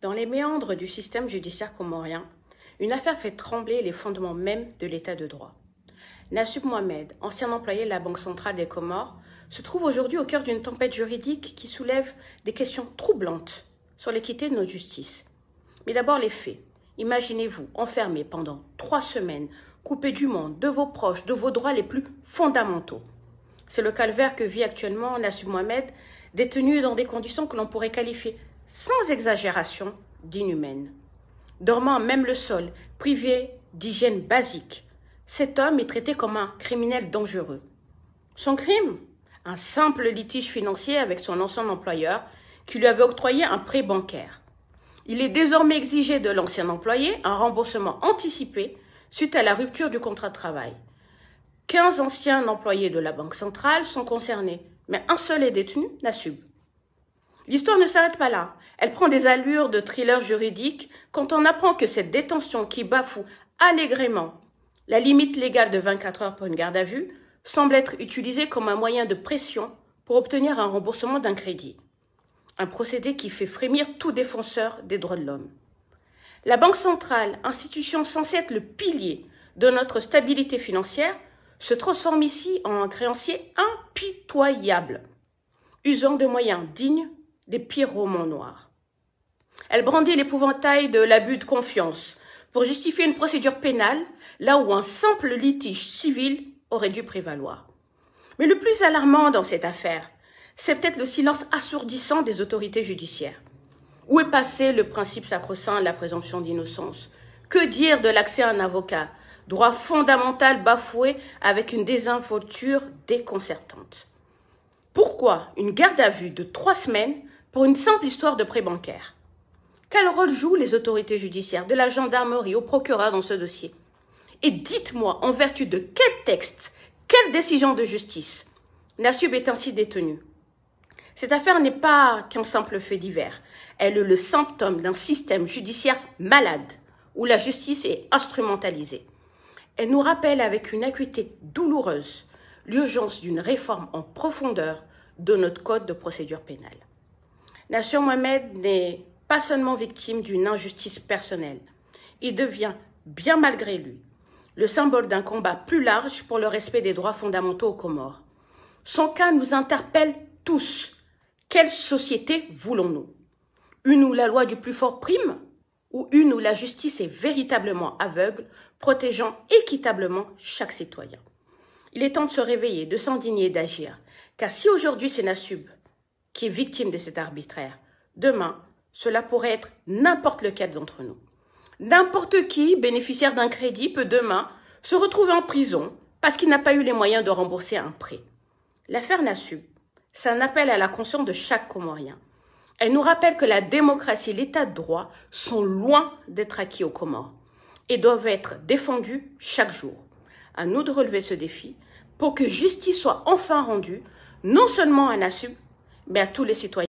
Dans les méandres du système judiciaire comorien, une affaire fait trembler les fondements mêmes de l'état de droit. Nassoub Mohamed, ancien employé de la Banque centrale des Comores, se trouve aujourd'hui au cœur d'une tempête juridique qui soulève des questions troublantes sur l'équité de nos justices. Mais d'abord les faits. Imaginez-vous enfermé pendant 3 semaines, coupé du monde, de vos proches, de vos droits les plus fondamentaux. C'est le calvaire que vit actuellement Nassoub Mohamed, détenu dans des conditions que l'on pourrait qualifier, sans exagération, d'inhumaines. Dormant même le sol, privé d'hygiène basique, cet homme est traité comme un criminel dangereux. Son crime? Un simple litige financier avec son ancien employeur qui lui avait octroyé un prêt bancaire. Il est désormais exigé de l'ancien employé un remboursement anticipé suite à la rupture du contrat de travail. 15 anciens employés de la Banque centrale sont concernés, mais un seul est détenu, Nassoub. L'histoire ne s'arrête pas là. Elle prend des allures de thriller juridique quand on apprend que cette détention qui bafoue allègrement la limite légale de 24 heures pour une garde à vue semble être utilisée comme un moyen de pression pour obtenir un remboursement d'un crédit. Un procédé qui fait frémir tout défenseur des droits de l'homme. La Banque centrale, institution censée être le pilier de notre stabilité financière, se transforme ici en un créancier impitoyable, usant de moyens dignes des pires romans noirs. Elle brandit l'épouvantail de l'abus de confiance pour justifier une procédure pénale là où un simple litige civil aurait dû prévaloir. Mais le plus alarmant dans cette affaire, c'est peut-être le silence assourdissant des autorités judiciaires. Où est passé le principe sacro-saint de la présomption d'innocence? Que dire de l'accès à un avocat, droit fondamental bafoué avec une désinvolture déconcertante? Pourquoi une garde à vue de 3 semaines pour une simple histoire de prêt bancaire? Quel rôle jouent les autorités judiciaires, de la gendarmerie au procureur dans ce dossier? Et dites-moi, en vertu de quel texte, quelle décision de justice Nassoub est ainsi détenu? Cette affaire n'est pas qu'un simple fait divers. Elle est le symptôme d'un système judiciaire malade, où la justice est instrumentalisée. Elle nous rappelle avec une acuité douloureuse l'urgence d'une réforme en profondeur de notre code de procédure pénale. Nassoub Mohamed n'est pas seulement victime d'une injustice personnelle. Il devient, bien malgré lui, le symbole d'un combat plus large pour le respect des droits fondamentaux aux Comores. Son cas nous interpelle tous. Quelle société voulons-nous? Une où la loi du plus fort prime ou une où la justice est véritablement aveugle, protégeant équitablement chaque citoyen? Il est temps de se réveiller, de s'indigner, d'agir. Car si aujourd'hui c'est Nassoub qui est victime de cet arbitraire, demain, cela pourrait être n'importe lequel d'entre nous. N'importe qui, bénéficiaire d'un crédit, peut demain se retrouver en prison parce qu'il n'a pas eu les moyens de rembourser un prêt. L'affaire Nassoub, c'est un appel à la conscience de chaque Comorien. Elle nous rappelle que la démocratie et l'état de droit sont loin d'être acquis aux Comores et doivent être défendus chaque jour. À nous de relever ce défi pour que justice soit enfin rendue, non seulement à Nassoub, mais à tous les citoyens.